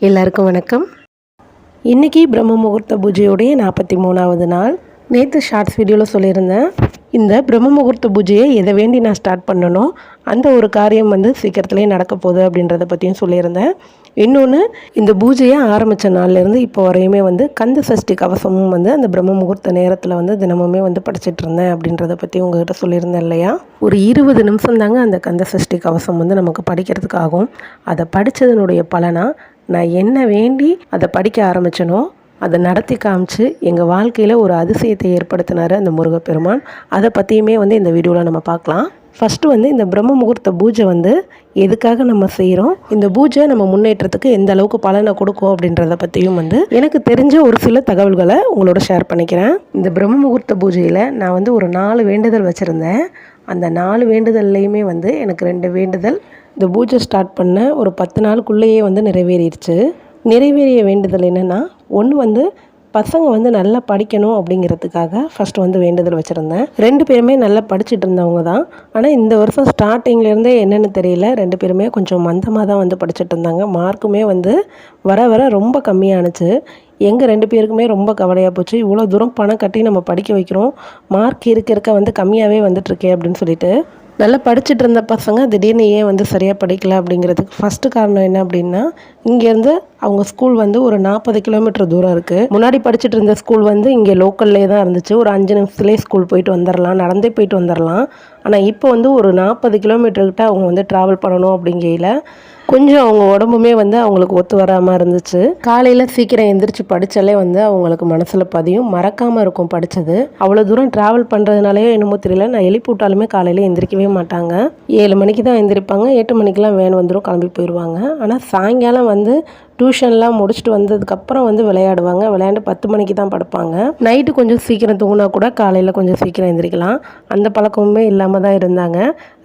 எல்லாருக்கும் வணக்கம். இன்றைக்கி பிரம்ம முகூர்த்த பூஜையோடைய 43வது நாள். நேற்று ஷார்ட்ஸ் வீடியோவில் சொல்லியிருந்தேன், இந்த பிரம்ம முகூர்த்த பூஜையை எதை வேண்டி நான் ஸ்டார்ட் பண்ணணும், அந்த ஒரு காரியம் சீக்கிரத்துலேயே நடக்க போகுது அப்படின்றத பற்றியும் சொல்லியிருந்தேன். இன்னொன்று, இந்த பூஜையை ஆரம்பித்த நாள்லேருந்து இப்போ வரையுமே கந்த சஷ்டி கவசமும் அந்த பிரம்ம முகூர்த்த நேரத்தில் தினமுமே படிச்சுட்டு இருந்தேன் அப்படின்றத பற்றி உங்கள்கிட்ட சொல்லியிருந்தேன் இல்லையா. ஒரு 20 நிமிஷம் தாங்க அந்த கந்த சஷ்டி கவசம் நமக்கு படிக்கிறதுக்கு ஆகும். அதை படித்ததனுடைய பலனாக நான் என்ன வேண்டி அதை படிக்க ஆரம்பித்தனோ அதை நடத்தி காமிச்சு எங்கள் வாழ்க்கையில் ஒரு அதிசயத்தை ஏற்படுத்தினார் அந்த முருகப்பெருமான். அதை பற்றியுமே இந்த வீடியோவில் நம்ம பார்க்கலாம். ஃபஸ்ட்டு இந்த பிரம்ம முகூர்த்த பூஜை எதுக்காக நம்ம செய்கிறோம், இந்த பூஜை நம்ம முன்னேற்றத்துக்கு எந்த அளவுக்கு பலனை கொடுக்கும் அப்படின்றத பற்றியும் எனக்கு தெரிஞ்ச ஒரு சில தகவல்களை உங்களோட ஷேர் பண்ணிக்கிறேன். இந்த பிரம்ம முகூர்த்த பூஜையில் நான் ஒரு 4 வேண்டுதல் வச்சுருந்தேன். அந்த 4 வேண்டுதல்லையுமே எனக்கு 2 வேண்டுதல் இந்த பூஜை ஸ்டார்ட் பண்ண ஒரு 10 நாளுக்குள்ளேயே நிறைவேறிடுச்சு. நிறைவேறிய வேண்டுதல் என்னென்னா, ஒன்று பசங்க நல்லா படிக்கணும் அப்படிங்கிறதுக்காக ஃபஸ்ட்டு வேண்டுதல் வச்சுருந்தேன். 2 பேருமே நல்லா படிச்சுட்டு இருந்தவங்க தான். ஆனால் இந்த வருஷம் ஸ்டார்டிங்லேருந்தே என்னென்னு தெரியல, 2 பேருமே கொஞ்சம் மந்தமாக தான் படிச்சுட்டு இருந்தாங்க. மார்க்குமே வர வர ரொம்ப கம்மியானுச்சு. எங்கள் 2 பேருக்குமே ரொம்ப கவலையாக போச்சு. இவ்வளோ தூரம் பணம் கட்டி நம்ம படிக்க வைக்கிறோம், மார்க் இருக்க கம்மியாகவே வந்துட்டுருக்கே அப்படின்னு சொல்லிட்டு. நல்லா படிச்சுட்டு இருந்த பசங்க திடீர்னு ஏன் சரியாக படிக்கல அப்படிங்கிறதுக்கு ஃபஸ்ட்டு காரணம் என்ன அப்படின்னா, இங்கேருந்து அவங்க ஸ்கூல் ஒரு 40 கிலோமீட்டர் தூரம் இருக்குது. முன்னாடி படிச்சுட்டு இருந்த ஸ்கூல் இங்கே லோக்கல்லே தான் இருந்துச்சு. ஒரு 5 நிமிஷத்துலேயே ஸ்கூல் போயிட்டு வந்துடலாம், நடந்தே போயிட்டு வந்துடலாம். ஆனால் இப்போ ஒரு 40 கிலோமீட்டர்கிட்ட அவங்க ட்ராவல் பண்ணணும் அப்படிங்கையில் கொஞ்சம் அவங்க உடம்புமே அவங்களுக்கு ஒத்து வராமல் இருந்துச்சு. காலையில் சீக்கிரம் எந்திரிச்சு படித்தாலே அவங்களுக்கு மனசில் பதியும், மறக்காமல் இருக்கும் படித்தது. அவ்வளோ தூரம் ட்ராவல் பண்ணுறதுனாலே என்னமோ தெரியல, நான் எழுப்பி விட்டாலுமே காலையில் எந்திரிக்கவே மாட்டாங்க. 7 மணிக்கு தான் எந்திரிப்பாங்க, 8 மணிக்கெலாம் வேன் வந்துடும், கிளம்பி போயிடுவாங்க. ஆனால் சாயங்காலம் டியூஷன்லாம் முடிச்சுட்டு வந்ததுக்கப்புறம் விளையாடுவாங்க. விளையாண்டு 10 மணிக்கு தான் படுப்பாங்க. நைட்டு கொஞ்சம் சீக்கிரம் தூங்கினா கூட காலையில் கொஞ்சம் சீக்கிரம் எந்திரிக்கலாம். அந்த பழக்கமுமே இல்லாமல் தான் இருந்தாங்க.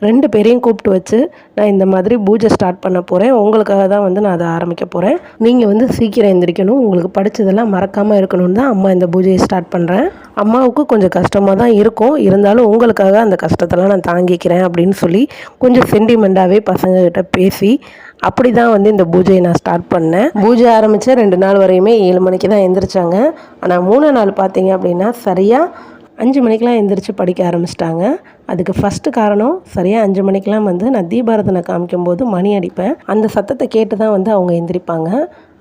2 பேரையும் கூப்பிட்டு வச்சு, நான் இந்த மாதிரி பூஜை ஸ்டார்ட் பண்ண போகிறேன், உங்களுக்காக தான் நான் அதை ஆரம்பிக்க போகிறேன். நீங்கள் சீக்கிரம் எந்திரிக்கணும், உங்களுக்கு படித்ததெல்லாம் மறக்காமல் இருக்கணும்னு தான் அம்மா இந்த பூஜையை ஸ்டார்ட் பண்ணுறேன். அம்மாவுக்கு கொஞ்சம் கஷ்டமாக தான் இருக்கும், இருந்தாலும் உங்களுக்காக அந்த கஷ்டத்தெல்லாம் நான் தாங்கிக்கிறேன் அப்படின்னு சொல்லி கொஞ்சம் சென்டிமெண்ட்டாகவே பசங்கக்கிட்ட பேசி அப்படி தான் இந்த பூஜையை நான் ஸ்டார்ட் பண்ணேன். பூஜை ஆரம்பித்த 2 நாள் வரையுமே 7 மணிக்கு தான் எந்திரிச்சாங்க. ஆனால் 3 நாள் பார்த்தீங்க அப்படின்னா சரியாக 5 மணிக்கெலாம் எந்திரிச்சு படிக்க ஆரம்பிச்சிட்டாங்க. அதுக்கு ஃபஸ்ட்டு காரணம், சரியாக 5 மணிக்கெலாம் நான் தீபாரதனை காமிக்கும்போது மணி அடிப்பேன். அந்த சத்தத்தை கேட்டு தான் அவங்க எந்திரிப்பாங்க.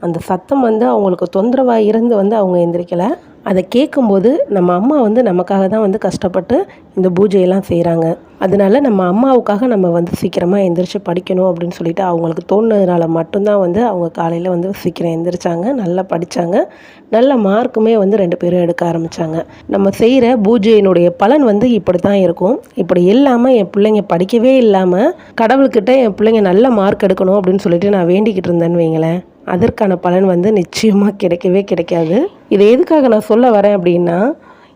அந்த சத்தம் அவங்களுக்கு தொந்தரவாக இருந்து அவங்க எந்திரிக்கலை. அதை கேட்கும்போது நம்ம அம்மா நமக்காக தான் கஷ்டப்பட்டு இந்த பூஜையெல்லாம் செய்கிறாங்க. அதனால நம்ம அம்மாவுக்காக நம்ம சீக்கிரமாக எந்திரிச்சு படிக்கணும் அப்படின்னு சொல்லிட்டு அவங்களுக்கு தோணுனதுனால மட்டும்தான் அவங்க காலையில் சீக்கிரம் எந்திரிச்சாங்க, நல்லா படித்தாங்க. நல்ல மார்க்குமே 2 பேரும் எடுக்க ஆரம்பித்தாங்க. நம்ம செய்கிற பூஜையினுடைய பலன் இப்படி தான் இருக்கும். இப்படி இல்லாமல் என் பிள்ளைங்க படிக்கவே இல்லாமல் கடவுள்கிட்ட என் பிள்ளைங்க நல்ல மார்க் எடுக்கணும் அப்படின்னு சொல்லிட்டு நான் வேண்டிக்கிட்டு இருந்தேன்னு வைங்களேன், அதற்கான பலன் நிச்சயமாக கிடைக்கவே கிடைக்காது. இதை எதுக்காக நான் சொல்ல வரேன் அப்படின்னா,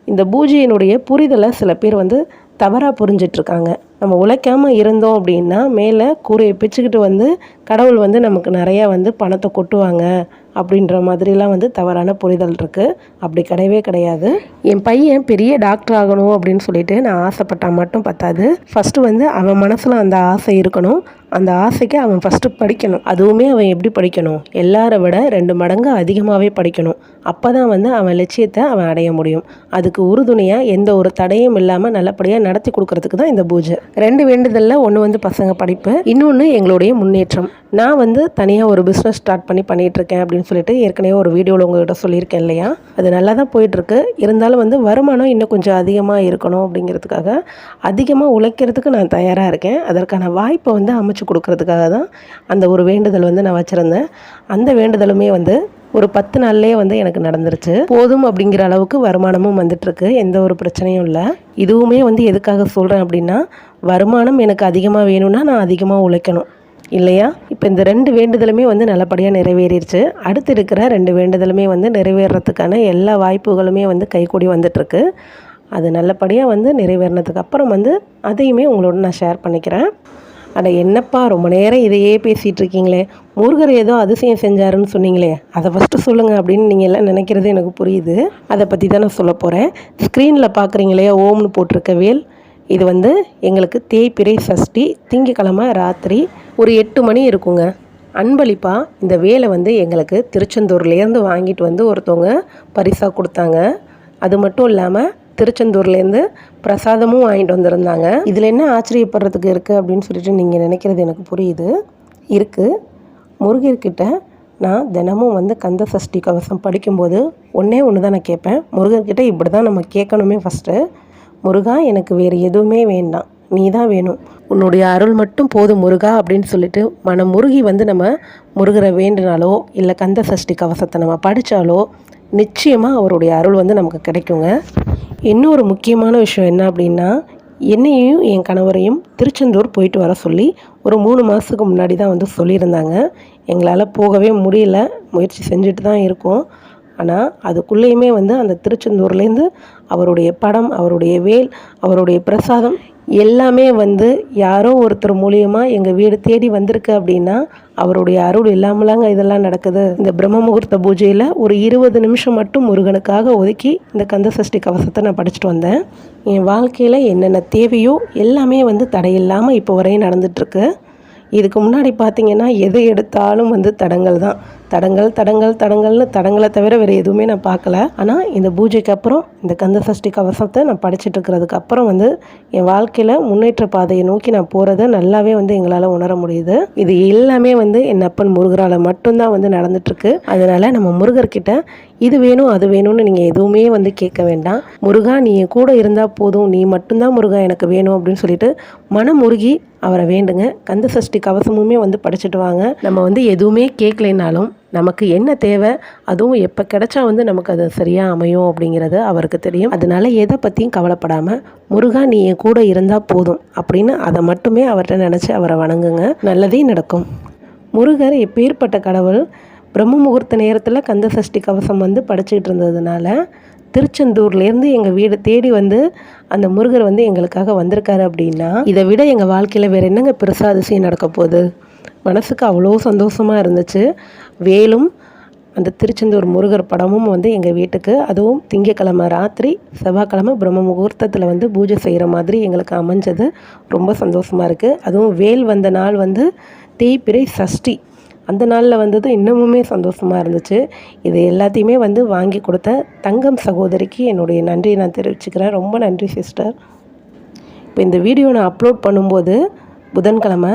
இந்த பூஜையினுடைய புரிதலை சில பேர் தவறாக புரிஞ்சிட்ருக்காங்க. நம்ம உழைக்காமல் இருந்தோம் அப்படின்னா மேலே கூரையை பிச்சுக்கிட்டு கடவுள் நமக்கு நிறையா பணத்தை கொட்டுவாங்க அப்படின்ற மாதிரிலாம் தவறான புரிதல் இருக்குது. அப்படி கிடையவே கிடையாது. என் பையன் பெரிய டாக்டர் ஆகணும் அப்படின்னு சொல்லிட்டு நான் ஆசைப்பட்டால் மட்டும் பத்தாது. ஃபஸ்ட்டு அவன் மனசில் அந்த ஆசை இருக்கணும். அந்த ஆசைக்கு அவன் ஃபஸ்ட்டு படிக்கணும். அதுவுமே அவன் எப்படி படிக்கணும், எல்லாரை விட 2 மடங்கு அதிகமாகவே படிக்கணும். அப்போ தான் அவன் லட்சியத்தை அவன் அடைய முடியும். அதுக்கு உறுதுணையாக எந்த ஒரு தடையும் இல்லாமல் நல்லபடியாக நடத்தி கொடுக்கறதுக்கு தான் இந்த பூஜை. 2 வேண்டுதலில் ஒன்று பசங்க படிப்பு, இன்னொன்று எங்களுடைய முன்னேற்றம். நான் தனியாக ஒரு பிஸ்னஸ் ஸ்டார்ட் பண்ணிகிட்ருக்கேன் அப்படின்னு சொல்லிட்டு ஏற்கனவே ஒரு வீடியோவில் உங்கள்கிட்ட சொல்லியிருக்கேன் இல்லையா. அது நல்லா தான் போயிட்டுருக்கு. இருந்தாலும் வருமானம் இன்னும் கொஞ்சம் அதிகமாக இருக்கணும் அப்படிங்கிறதுக்காக அதிகமாக உழைக்கிறதுக்கு நான் தயாராக இருக்கேன். அதற்கான வாய்ப்பை அமைச்சு கொடுக்கறதுக்காக தான் அந்த ஒரு வேண்டுதல் நான் வச்சுருந்தேன். அந்த வேண்டுதலுமே ஒரு 10 நாள்லேயே எனக்கு நடந்துருச்சு. போதும் அப்படிங்கிற அளவுக்கு வருமானமும் வந்துட்டுருக்கு, எந்த ஒரு பிரச்சனையும் இல்லை. இதுவுமே எதுக்காக சொல்கிறேன் அப்படின்னா, வருமானம் எனக்கு அதிகமாக வேணும்னா நான் அதிகமாக உழைக்கணும் இல்லையா. இப்போ இந்த 2 வேண்டுதலுமே நல்லபடியாக நிறைவேறிடுச்சு. அடுத்து இருக்கிற 2 வேண்டுதலுமே நிறைவேறதுக்கான எல்லா வாய்ப்புகளுமே கைகூடி வந்துட்டுருக்கு. அது நல்லபடியாக நிறைவேறினதுக்கு அப்புறம் அதையுமே உங்களோட நான் ஷேர் பண்ணிக்கிறேன். அட என்னப்பா ரொம்ப நேரம் இதையே பேசிகிட்டு இருக்கீங்களே, முருகர் ஏதோ அதிசயம் செஞ்சாருன்னு சொன்னீங்களே, அதை ஃபஸ்ட்டு சொல்லுங்கள் அப்படின்னு நீங்கள் எல்லாம் நினைக்கிறது எனக்கு புரியுது. அதை பற்றி தான் நான் சொல்ல போகிறேன். ஸ்க்ரீனில் பார்க்குறீங்களே ஓம்னு போட்டிருக்க வேல், இது எங்களுக்கு தேய்பிறை சஷ்டி திங்கக்கிழமை ராத்திரி ஒரு 8 மணி இருக்குங்க. அன்பளிப்பாக இந்த வேலை வந்து எங்களுக்கு திருச்செந்தூர்லேருந்து வாங்கிட்டு வந்து ஒருத்தவங்க பரிசாக கொடுத்தாங்க. அது மட்டும் இல்லாமல் திருச்செந்தூர்லேருந்து பிரசாதமும் வாங்கிட்டு வந்திருந்தாங்க. இதில் என்ன ஆச்சரியப்படுறதுக்கு இருக்குது அப்படின்னு சொல்லிட்டு நீங்கள் நினைக்கிறது எனக்கு புரியுது. இருக்குது. முருகர்கிட்ட நான் தினமும் வந்து கந்த சஷ்டி கவசம் படிக்கும்போது ஒன்று தான் நான் கேட்பேன். முருகர்கிட்ட இப்படி தான் நம்ம கேட்கணுமே ஃபஸ்ட்டு. முருகா, எனக்கு வேறு எதுவுமே வேண்டாம், நீ தான் வேணும், உன்னுடைய அருள் மட்டும் போதும் முருகா அப்படின்னு சொல்லிட்டு மனம் முருகி வந்து நம்ம முருகரை வேண்டினாலோ இல்லை கந்த சஷ்டி கவசத்தை நம்ம படித்தாலோ நிச்சயமாக அவருடைய அருள் வந்து நமக்கு கிடைக்குங்க. இன்னொரு முக்கியமான விஷயம் என்ன அப்படின்னா, என்னையும் என் கணவரையும் திருச்செந்தூர் போயிட்டு வர சொல்லி ஒரு 3 மாதத்துக்கு முன்னாடி தான் வந்து சொல்லியிருந்தாங்க. எங்களால் போகவே முடியல, முயற்சி செஞ்சுட்டு தான் இருக்கோம். ஆனால் அதுக்குள்ளேயுமே வந்து அந்த திருச்செந்தூர்லேருந்து அவருடைய படம், அவருடைய வேல், அவருடைய பிரசாதம் எல்லாமே வந்து யாரோ ஒருத்தர் மூலியமாக எங்கள் வீடு தேடி வந்திருக்கு அப்படின்னா அவருடைய அருள் இல்லாமலாங்க இதெல்லாம் நடக்குது. இந்த பிரம்ம முகூர்த்த பூஜையில் ஒரு 20 நிமிஷம் மட்டும் முருகனுக்காக ஒதுக்கி இந்த கந்த சஷ்டி கவசத்தை நான் படிச்சுட்டு வந்தேன். என் வாழ்க்கையில் என்னென்ன தேவையோ எல்லாமே வந்து தடையில்லாமல் இப்போ வரையும் நடந்துகிட்ருக்கு. இதுக்கு முன்னாடி பார்த்திங்கன்னா எதை எடுத்தாலும் வந்து தடங்கள் தான். தடங்கள்னு தடங்களை தவிர வேறு எதுவுமே நான் பார்க்கல. ஆனால் இந்த பூஜைக்கு அப்புறம் இந்த கந்த சஷ்டி கவசத்தை நான் படிச்சுட்டு இருக்கிறதுக்கு அப்புறம் வந்து என் வாழ்க்கையில் முன்னேற்ற பாதையை நோக்கி நான் போகிறத நல்லாவே வந்து எங்களால் உணர முடியுது. இது எல்லாமே வந்து என் அப்பன் முருகரால் மட்டும்தான் வந்து நடந்துட்டுருக்கு. அதனால் நம்ம முருகர்கிட்ட இது வேணும் அது வேணும்னு நீங்கள் எதுவுமே வந்து கேட்க வேண்டாம். முருகா, நீ என் கூட இருந்தால் போதும், நீ மட்டும்தான் முருகா எனக்கு வேணும் அப்படின்னு சொல்லிட்டு மனம் முருகி அவரை வேண்டுங்க. கந்த சஷ்டி கவசமுமே வந்து படிச்சுட்டு வாங்க. நம்ம வந்து எதுவுமே கேட்கலைனாலும் நமக்கு என்ன தேவை, அதுவும் எப்போ கிடைச்சா வந்து நமக்கு அது சரியாக அமையும் அப்படிங்கிறது அவருக்கு தெரியும். அதனால எதை பற்றியும் கவலைப்படாமல் முருகா, நீ என் கூட இருந்தால் போதும் அப்படின்னு அதை மட்டுமே அவர்கிட்ட நினச்சி அவரை வணங்குங்க. நல்லதே நடக்கும். முருகர் எப்பேற்பட்ட கடவுள். பிரம்ம முகூர்த்த நேரத்தில் கந்த சஷ்டி கவசம் வந்து படிச்சுக்கிட்டு இருந்ததுனால திருச்செந்தூர்லேருந்து எங்கள் வீடு தேடி வந்து அந்த முருகர் வந்து எங்களுக்காக வந்திருக்காரு அப்படின்னா இதை விட எங்கள் வாழ்க்கையில் வேறு என்னங்க பெருசாக அதிசயம் நடக்க போகுது. மனசுக்கு அவ்வளோ சந்தோஷமாக இருந்துச்சு. வேலும் அந்த திருச்செந்தூர் முருகர் படமும் வந்து எங்கள் வீட்டுக்கு, அதுவும் திங்கக்கிழமை ராத்திரி செவ்வாய்க்கிழமை பிரம்ம முகூர்த்தத்தில் வந்து பூஜை செய்கிற மாதிரி எங்களுக்கு அமைஞ்சது. ரொம்ப சந்தோஷமாக இருக்குது. அதுவும் வேல் வந்த நாள் வந்து தேய்பிறை சஷ்டி, அந்த நாளில் வந்தது இன்னமுமே சந்தோஷமாக இருந்துச்சு. இது எல்லாத்தையுமே வந்து வாங்கி கொடுத்த தங்கம் சகோதரிக்கு என்னுடைய நன்றியை நான் தெரிவிச்சுக்கிறேன். ரொம்ப நன்றி சிஸ்டர். இப்போ இந்த வீடியோ நான் அப்லோட் பண்ணும்போது புதன்கிழமை,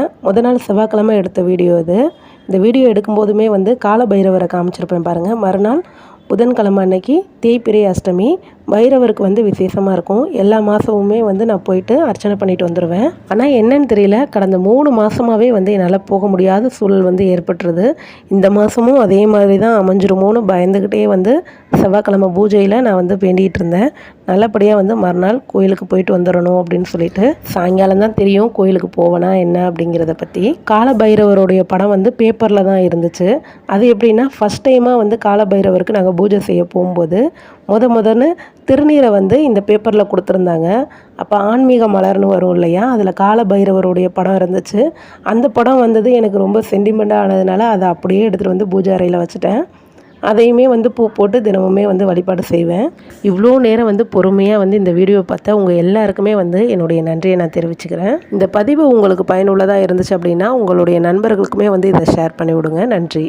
நாள் செவ்வாய்க்கிழமை எடுத்த வீடியோ இது. இந்த வீடியோ எடுக்கும்போதுமே வந்து கால பைரவரை காமிச்சிருப்பேன் பாருங்கள். மறுநாள் புதன்கிழமை அன்னைக்கு தேய்பிறை அஷ்டமி. பைரவருக்கு வந்து விசேஷமாக இருக்கும். எல்லா மாதமுமே வந்து நான் போயிட்டு அர்ச்சனை பண்ணிட்டு வந்துடுவேன். ஆனால் என்னன்னு தெரியல, கடந்த 3 மாதமாகவே வந்து என்னால் போக முடியாத சூழல் வந்து ஏற்பட்டுருது. இந்த மாதமும் அதே மாதிரி தான் அமைஞ்சிருமோன்னு பயந்துக்கிட்டே வந்து செவ்வாய்க்கிழமை பூஜையில் நான் வந்து வேண்டிகிட்டு இருந்தேன். நல்லபடியாக வந்து மறுநாள் கோயிலுக்கு போயிட்டு வந்துடணும் அப்படின்னு சொல்லிட்டு. சாயங்காலம் தான் தெரியும் கோயிலுக்கு போவேனா என்ன அப்படிங்கிறத பற்றி. கால பைரவருடைய படம் வந்து பேப்பரில் தான் இருந்துச்சு. அது எப்படின்னா, ஃபஸ்ட் டைமாக வந்து கால பைரவருக்கு நாங்கள் பூஜை செய்ய போகும்போது முதன்னு திருநீரை வந்து இந்த பேப்பரில் கொடுத்துருந்தாங்க. அப்போ ஆன்மீக மலர்னு வரும் இல்லையா, அதில் கால பைரவருடைய படம் இருந்துச்சு. அந்த படம் வந்தது எனக்கு ரொம்ப சென்டிமெண்ட்டாக ஆனதுனால அதை அப்படியே எடுத்துகிட்டு வந்து பூஜை அறையில் வச்சுட்டேன். அதையுமே வந்து பூ போட்டு தினமுமே வந்து வழிபாடு செய்வேன். இவ்வளோ நேரம் வந்து பொறுமையாக வந்து இந்த வீடியோவை பார்த்தா உங்கள் எல்லாருக்குமே வந்து என்னுடைய நன்றியை நான் தெரிவிச்சுக்கிறேன். இந்த பதிவு உங்களுக்கு பயனுள்ளதாக இருந்துச்சு அப்படின்னா உங்களுடைய நண்பர்களுக்குமே வந்து இதை ஷேர் பண்ணி விடுங்க. நன்றி.